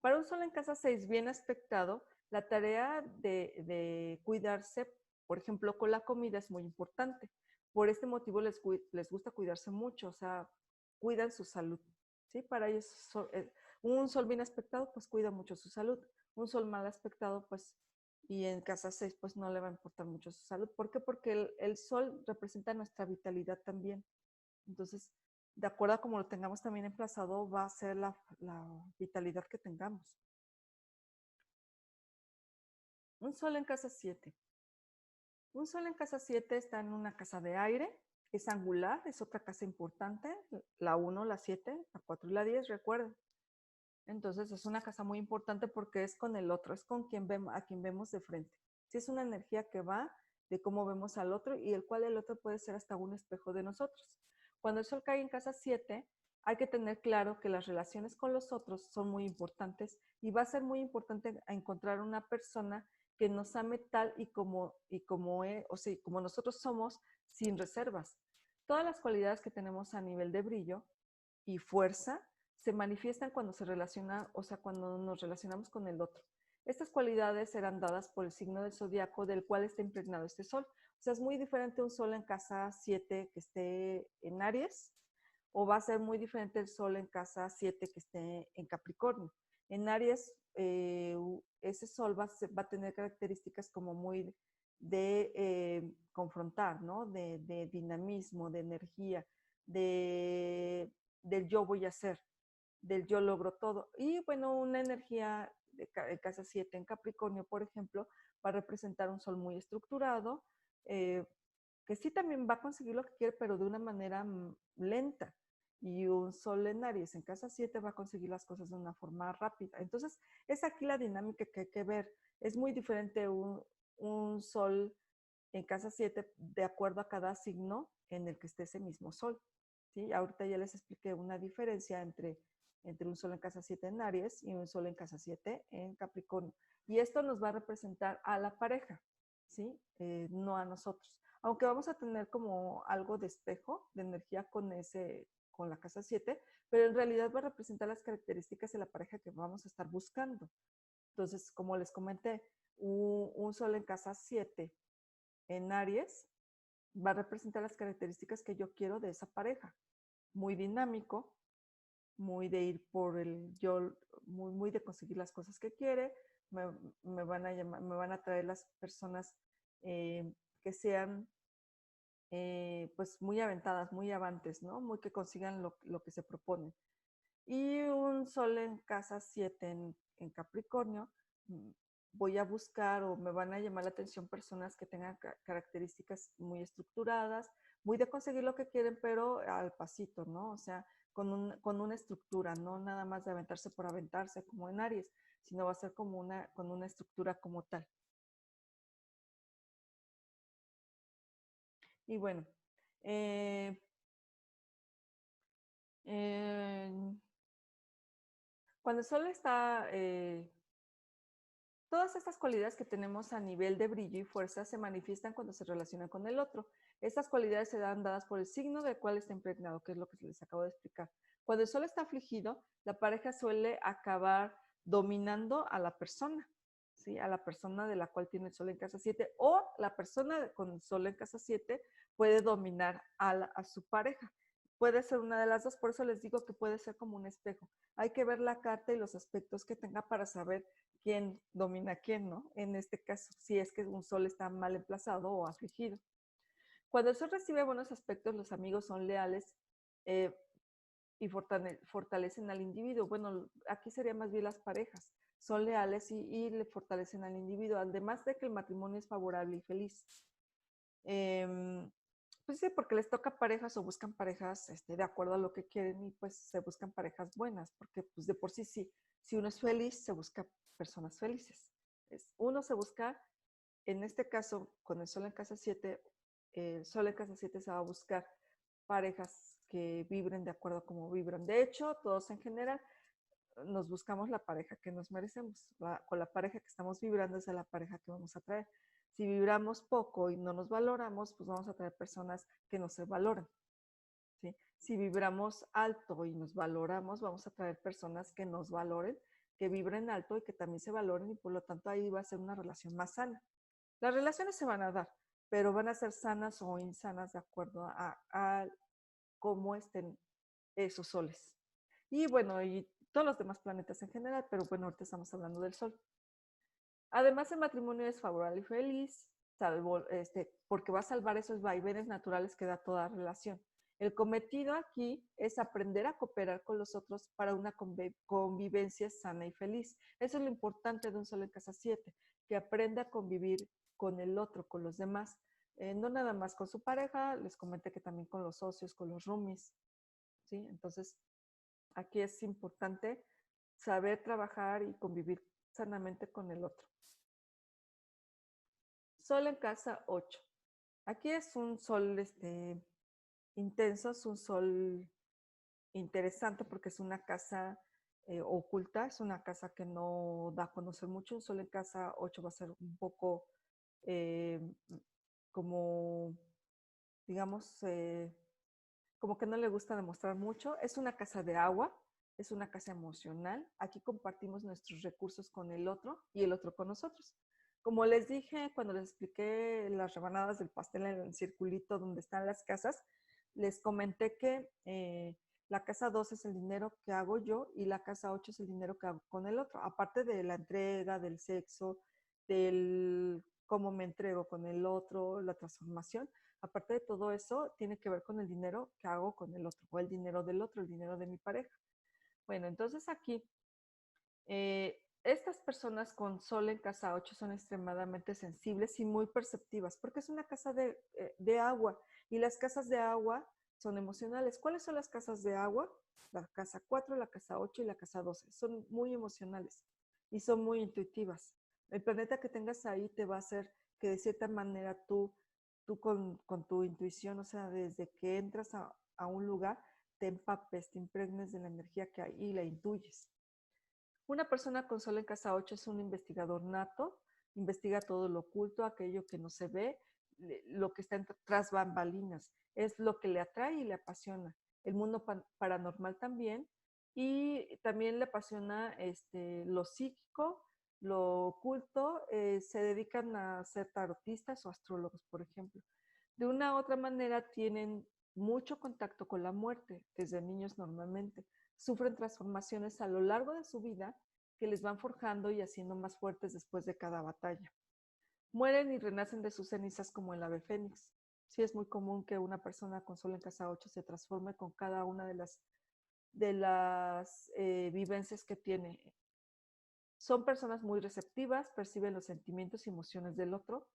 Para un sol en casa 6 bien aspectado, la tarea de cuidarse, por ejemplo, con la comida es muy importante. Por este motivo les gusta cuidarse mucho, o sea, cuidan su salud. ¿Sí? Para ellos, un sol bien aspectado, pues cuida mucho su salud. Un sol mal aspectado, pues, y en casa 6, pues no le va a importar mucho su salud. ¿Por qué? Porque el sol representa nuestra vitalidad también. Entonces, de acuerdo a como lo tengamos también emplazado, va a ser la vitalidad que tengamos. Un sol en casa 7. Un sol en casa 7 está en una casa de aire, es angular, es otra casa importante, la 1, la 7, la 4 y la 10, recuerden. Entonces es una casa muy importante porque es con el otro, es con a quien vemos de frente. Sí, es una energía que va de cómo vemos al otro y el cual el otro puede ser hasta un espejo de nosotros. Cuando el sol cae en casa 7, hay que tener claro que las relaciones con los otros son muy importantes y va a ser muy importante encontrar una persona que nos ame tal como nosotros somos, sin reservas. Todas las cualidades que tenemos a nivel de brillo y fuerza se manifiestan cuando cuando nos relacionamos con el otro. Estas cualidades serán dadas por el signo del zodiaco del cual está impregnado este sol. O sea, es muy diferente un sol en casa 7 que esté en Aries, o va a ser muy diferente el sol en casa 7 que esté en Capricornio. En Aries, ese sol va a tener características como muy de confrontar, ¿no? De dinamismo, de energía, del yo voy a hacer, del yo logro todo. Y bueno, una energía de casa 7 en Capricornio, por ejemplo, va a representar un sol muy estructurado, que sí también va a conseguir lo que quiere, pero de una manera lenta. Y un sol en Aries en casa 7 va a conseguir las cosas de una forma rápida. Entonces, es aquí la dinámica que hay que ver. Es muy diferente un sol en casa 7 de acuerdo a cada signo en el que esté ese mismo sol. ¿Sí? Ahorita ya les expliqué una diferencia entre un sol en casa 7 en Aries y un sol en casa 7 en Capricornio. Y esto nos va a representar a la pareja, ¿sí? No a nosotros. Aunque vamos a tener como algo de espejo, de energía con la casa 7, pero en realidad va a representar las características de la pareja que vamos a estar buscando. Entonces, como les comenté, un sol en casa 7 en Aries va a representar las características que yo quiero de esa pareja. Muy dinámico, muy de ir por el yo, muy de conseguir las cosas que quiere. Me van a traer las personas que sean pues muy aventadas, muy avantes, ¿no? Muy que consigan lo que se proponen. Y un sol en casa 7 en Capricornio, voy a buscar o me van a llamar la atención personas que tengan características muy estructuradas, muy de conseguir lo que quieren, pero al pasito, ¿no? O sea, con una estructura, no nada más de aventarse por aventarse como en Aries, sino va a ser con una estructura como tal. Y bueno, Eh, en- Cuando el sol está, todas estas cualidades que tenemos a nivel de brillo y fuerza se manifiestan cuando se relacionan con el otro. Estas cualidades se dan dadas por el signo del cual está impregnado, que es lo que les acabo de explicar. Cuando el sol está afligido, la pareja suele acabar dominando a la persona, ¿sí? A la persona de la cual tiene el sol en casa 7, o la persona con el sol en casa 7 puede dominar a su pareja. Puede ser una de las dos, por eso les digo que puede ser como un espejo. Hay que ver la carta y los aspectos que tenga para saber quién domina a quién, ¿no? En este caso, si es que un sol está mal emplazado o afligido. Cuando el sol recibe buenos aspectos, los amigos son leales eh, y fortalecen al individuo. Bueno, aquí sería más bien las parejas. Son leales y le fortalecen al individuo, además de que el matrimonio es favorable y feliz. Pues sí, porque les toca parejas o buscan parejas de acuerdo a lo que quieren y pues se buscan parejas buenas, porque pues de por sí, si uno es feliz, se busca personas felices. Uno se busca, en este caso, con el sol en casa 7, el sol en casa 7 se va a buscar parejas que vibren de acuerdo a cómo vibran. De hecho, todos en general nos buscamos la pareja que nos merecemos. Con la pareja que estamos vibrando es la pareja que vamos a traer. Si vibramos poco y no nos valoramos, pues vamos a traer personas que no se valoran. ¿Sí? Si vibramos alto y nos valoramos, vamos a traer personas que nos valoren, que vibren alto y que también se valoren y por lo tanto ahí va a ser una relación más sana. Las relaciones se van a dar, pero van a ser sanas o insanas de acuerdo a cómo estén esos soles. Y bueno, y todos los demás planetas en general, pero bueno, ahorita estamos hablando del Sol. Además, el matrimonio es favorable y feliz, salvo, porque va a salvar esos vaivenes naturales que da toda relación. El cometido aquí es aprender a cooperar con los otros para una convivencia sana y feliz. Eso es lo importante de un Sol en casa 7, que aprenda a convivir con el otro, con los demás. No nada más con su pareja, les comenté que también con los socios, con los roomies. ¿Sí? Entonces, aquí es importante saber trabajar y convivir sanamente con el otro. Sol en casa 8. Aquí es un sol intenso, es un sol interesante porque es una casa oculta, es una casa que no da a conocer mucho. Un sol en casa 8 va a ser un poco eh, como, digamos, como que no le gusta demostrar mucho. Es una casa de agua, es una casa emocional. Aquí compartimos nuestros recursos con el otro y el otro con nosotros. Como les dije cuando les expliqué las rebanadas del pastel en el circulito donde están las casas, les comenté que la casa 2 es el dinero que hago yo y la casa 8 es el dinero que hago con el otro. Aparte de la entrega, del sexo, del cómo me entrego con el otro, la transformación, aparte de todo eso, tiene que ver con el dinero que hago con el otro, o el dinero del otro, el dinero de mi pareja. Bueno, entonces aquí, estas personas con sol en casa 8 son extremadamente sensibles y muy perceptivas, porque es una casa de agua, y las casas de agua son emocionales. ¿Cuáles son las casas de agua? La casa 4, la casa 8 y la casa 12. Son muy emocionales y son muy intuitivas. El planeta que tengas ahí te va a hacer que de cierta manera tú con tu intuición, o sea, desde que entras a un lugar, te empapes, te impregnes de la energía que hay y la intuyes. Una persona con sol en casa 8 es un investigador nato, investiga todo lo oculto, aquello que no se ve, lo que está tras bambalinas, es lo que le atrae y le apasiona. El mundo paranormal también, y también le apasiona lo psíquico, lo oculto, se dedican a ser tarotistas o astrólogos, por ejemplo. De una u otra manera tienen mucho contacto con la muerte, desde niños normalmente. Sufren transformaciones a lo largo de su vida que les van forjando y haciendo más fuertes después de cada batalla. Mueren y renacen de sus cenizas como el ave fénix. Sí, es muy común que una persona con sol en casa 8 se transforme con cada una de las vivencias que tiene. Son personas muy receptivas, perciben los sentimientos y emociones del otro,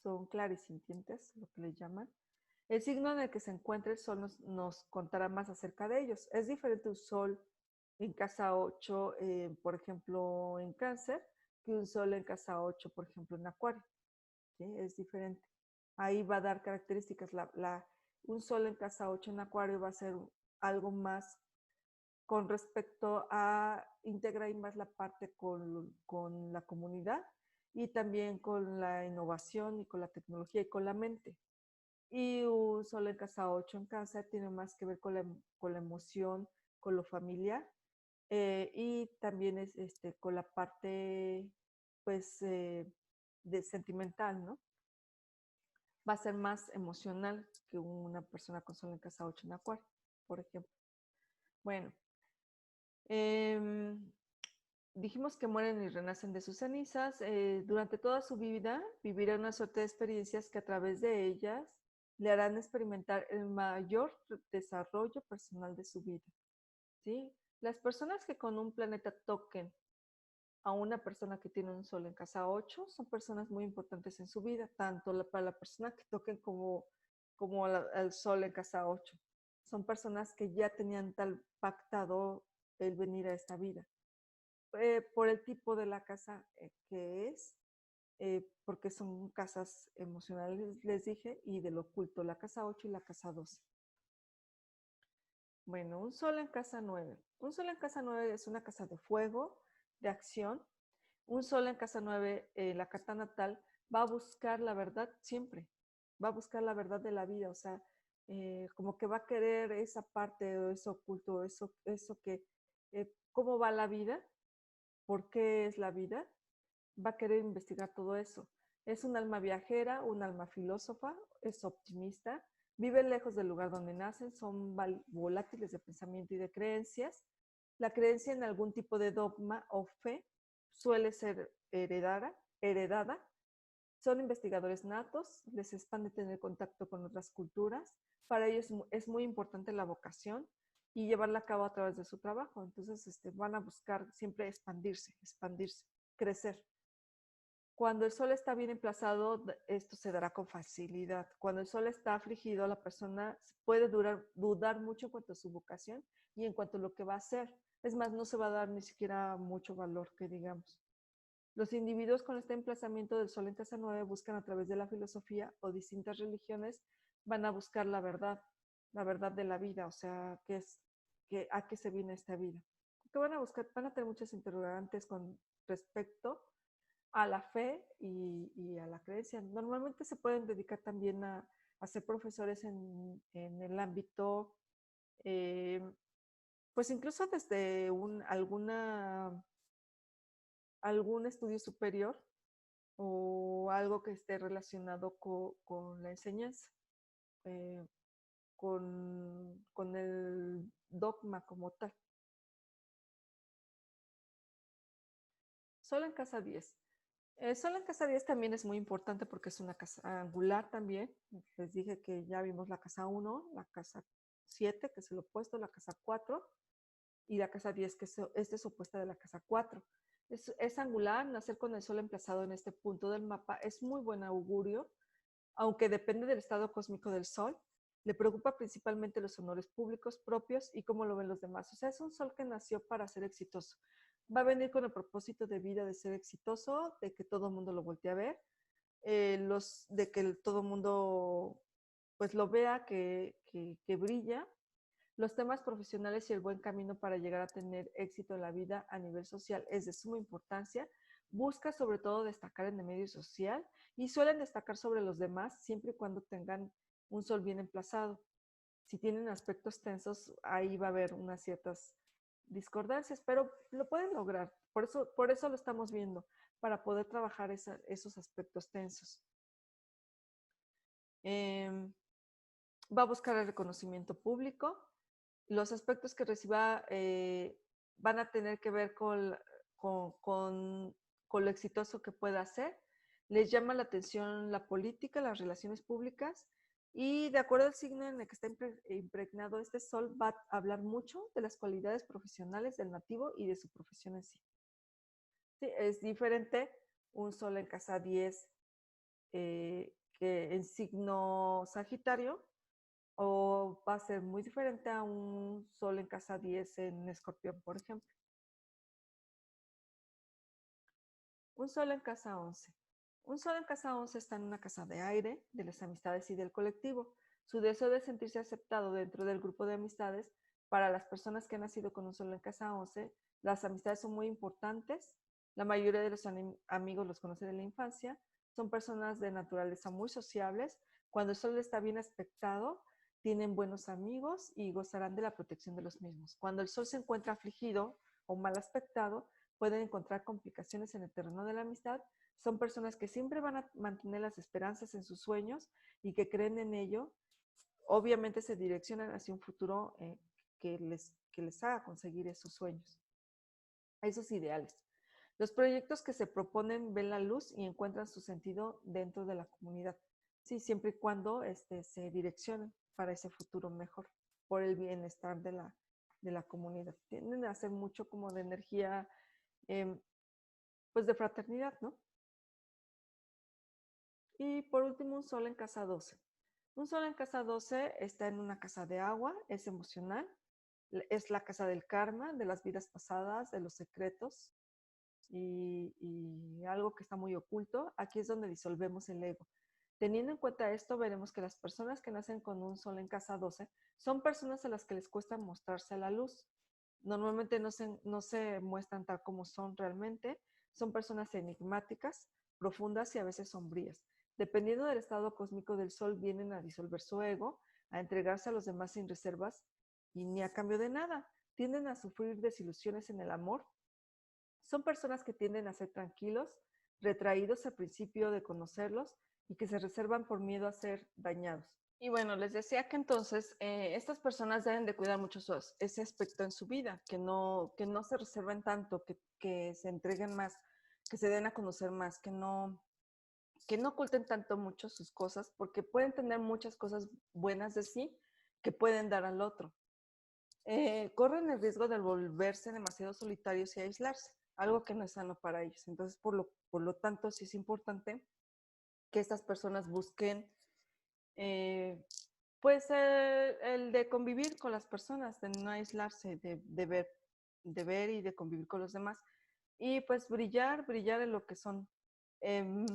son clarisintientes, lo que le llaman. El signo en el que se encuentra el sol nos contará más acerca de ellos. Es diferente un sol en casa 8, por ejemplo, en Cáncer, que un sol en casa 8, por ejemplo, en Acuario. ¿Sí? Es diferente. ahí va a dar características. Un sol en casa 8 en Acuario va a ser algo más con respecto a integrar más la parte con la comunidad y también con la innovación y con la tecnología y con la mente. Y un sol en casa 8 en Cáncer tiene más que ver con la emoción, con lo familiar, y también es con la parte pues de sentimental, ¿no? Va a ser más emocional que una persona con sol en casa 8 en Acuario, por ejemplo. Bueno, dijimos que mueren y renacen de sus cenizas. Durante toda su vida vivirá una suerte de experiencias que a través de ellas le harán experimentar el mayor desarrollo personal de su vida. ¿Sí? Las personas que con un planeta toquen a una persona que tiene un sol en casa 8 son personas muy importantes en su vida, tanto para la persona que toquen como al sol en casa 8. Son personas que ya tenían tal pactado el venir a esta vida. Por el tipo de la casa que es, porque son casas emocionales, les dije, y del oculto, la casa 8 y la casa 12. Bueno, un sol en casa 9. Un sol en casa 9 es una casa de fuego, de acción. Un sol en casa 9, la carta natal, va a buscar la verdad siempre. Va a buscar la verdad de la vida, o sea, como que va a querer esa parte, eso oculto, eso que, cómo va la vida, por qué es la vida, va a querer investigar todo eso. Es un alma viajera, un alma filósofa, es optimista, vive lejos del lugar donde nacen, son volátiles de pensamiento y de creencias. La creencia en algún tipo de dogma o fe suele ser heredada. Son investigadores natos, les expande tener contacto con otras culturas. Para ellos es muy importante la vocación y llevarla a cabo a través de su trabajo. Entonces van a buscar siempre expandirse, crecer. Cuando el sol está bien emplazado, esto se dará con facilidad. Cuando el sol está afligido, la persona puede dudar mucho en cuanto a su vocación y en cuanto a lo que va a hacer. Es más, no se va a dar ni siquiera mucho valor, que digamos. Los individuos con este emplazamiento del sol en casa 9 buscan a través de la filosofía o distintas religiones, van a buscar la verdad de la vida, o sea, a qué se viene esta vida. ¿Qué van a buscar? Van a tener muchas interrogantes con respecto a la fe y a la creencia. Normalmente se pueden dedicar también a ser profesores en el ámbito, eh, pues incluso desde algún estudio superior o algo que esté relacionado con la enseñanza, eh, con el dogma como tal. Solo en casa 10. Solo en casa 10 también es muy importante porque es una casa angular también. Les dije que ya vimos la casa 1, la casa 7, que es el opuesto, la casa 4, y la casa 10, que es opuesta de la casa 4. Es angular, nacer con el sol emplazado en este punto del mapa es muy buen augurio, aunque depende del estado cósmico del sol. Le preocupa principalmente los honores públicos propios y cómo lo ven los demás. O sea, es un sol que nació para ser exitoso. Va a venir con el propósito de vida de ser exitoso, de que todo el mundo lo voltee a ver, de que todo el mundo pues lo vea, que brilla. Los temas profesionales y el buen camino para llegar a tener éxito en la vida a nivel social es de suma importancia. Busca sobre todo destacar en el medio social y suelen destacar sobre los demás siempre y cuando tengan un sol bien emplazado. Si tienen aspectos tensos, ahí va a haber unas ciertas discordancias, pero lo pueden lograr. Por eso lo estamos viendo, para poder trabajar esos aspectos tensos. Va a buscar el reconocimiento público. Los aspectos que reciba van a tener que ver con lo exitoso que pueda hacer. Les llama la atención la política, las relaciones públicas, y de acuerdo al signo en el que está impregnado este sol, va a hablar mucho de las cualidades profesionales del nativo y de su profesión en sí. Sí, es diferente un sol en casa 10 que en signo Sagitario, o va a ser muy diferente a un sol en casa 10 en Escorpión, por ejemplo. Un sol en casa 11. Un sol en casa 11 está en una casa de aire, de las amistades y del colectivo. Su deseo de sentirse aceptado dentro del grupo de amistades, para las personas que han nacido con un sol en casa 11, las amistades son muy importantes. La mayoría de los amigos los conoce de la infancia. Son personas de naturaleza muy sociables. Cuando el sol está bien aspectado, tienen buenos amigos y gozarán de la protección de los mismos. Cuando el sol se encuentra afligido o mal aspectado, pueden encontrar complicaciones en el terreno de la amistad. Son personas que siempre van a mantener las esperanzas en sus sueños y que creen en ello. Obviamente se direccionan hacia un futuro que les haga conseguir esos sueños, esos ideales. Los proyectos que se proponen ven la luz y encuentran su sentido dentro de la comunidad. Sí, siempre y cuando se direccionen para ese futuro mejor, por el bienestar de la comunidad. Tienden a hacer mucho como de energía, pues de fraternidad, ¿no? Y por último, un sol en casa 12. Un sol en casa 12 está en una casa de agua, es emocional, es la casa del karma, de las vidas pasadas, de los secretos y algo que está muy oculto. Aquí es donde disolvemos el ego. Teniendo en cuenta esto, veremos que las personas que nacen con un sol en casa 12 son personas a las que les cuesta mostrarse a la luz. Normalmente no se muestran tal como son realmente. Son personas enigmáticas, profundas y a veces sombrías. Dependiendo del estado cósmico del sol, vienen a disolver su ego, a entregarse a los demás sin reservas y ni a cambio de nada. Tienden a sufrir desilusiones en el amor. Son personas que tienden a ser tranquilos, retraídos al principio de conocerlos y que se reservan por miedo a ser dañados. Y bueno, les decía que entonces estas personas deben de cuidar mucho ese aspecto en su vida, que no se reserven tanto, que se entreguen más, que se den a conocer más, que no oculten tanto mucho sus cosas, porque pueden tener muchas cosas buenas de sí que pueden dar al otro. Corren el riesgo de volverse demasiado solitarios y aislarse, algo que no es sano para ellos. Entonces, por lo tanto, sí es importante que estas personas busquen pues el de convivir con las personas, de no aislarse, de ver y de convivir con los demás. Y pues brillar en lo que son. Eh,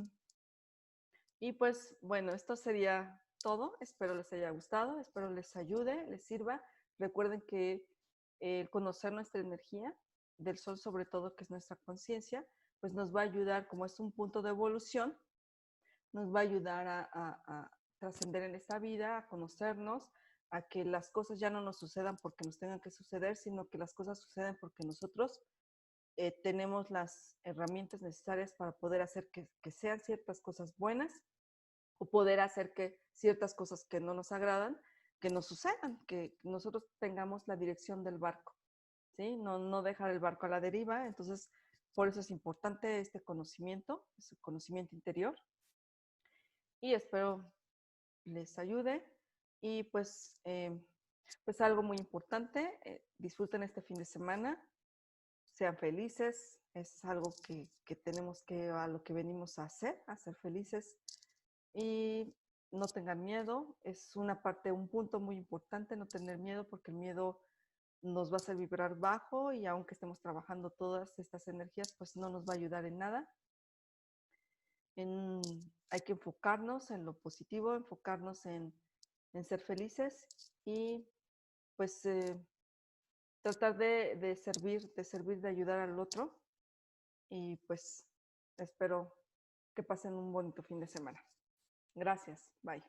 y pues bueno, esto sería todo. Espero les haya gustado, espero les ayude, les sirva. Recuerden que el conocer nuestra energía, del sol sobre todo, que es nuestra conciencia, pues nos va a ayudar, como es un punto de evolución, nos va a ayudar a trascender en esta vida, a conocernos, a que las cosas ya no nos sucedan porque nos tengan que suceder, sino que las cosas suceden porque nosotros tenemos las herramientas necesarias para poder hacer que sean ciertas cosas buenas o poder hacer que ciertas cosas que no nos agradan, que nos sucedan, que nosotros tengamos la dirección del barco, ¿sí? No dejar el barco a la deriva. Entonces, por eso es importante este conocimiento, ese conocimiento interior. Y espero les ayude. Y pues algo muy importante, disfruten este fin de semana, sean felices, es algo que tenemos a lo que venimos a ser felices y no tengan miedo, es un punto muy importante no tener miedo porque el miedo nos va a hacer vibrar bajo y aunque estemos trabajando todas estas energías, pues no nos va a ayudar en nada. Hay que enfocarnos en lo positivo, enfocarnos en ser felices y pues tratar de servir, de ayudar al otro y pues espero que pasen un bonito fin de semana. Gracias, bye.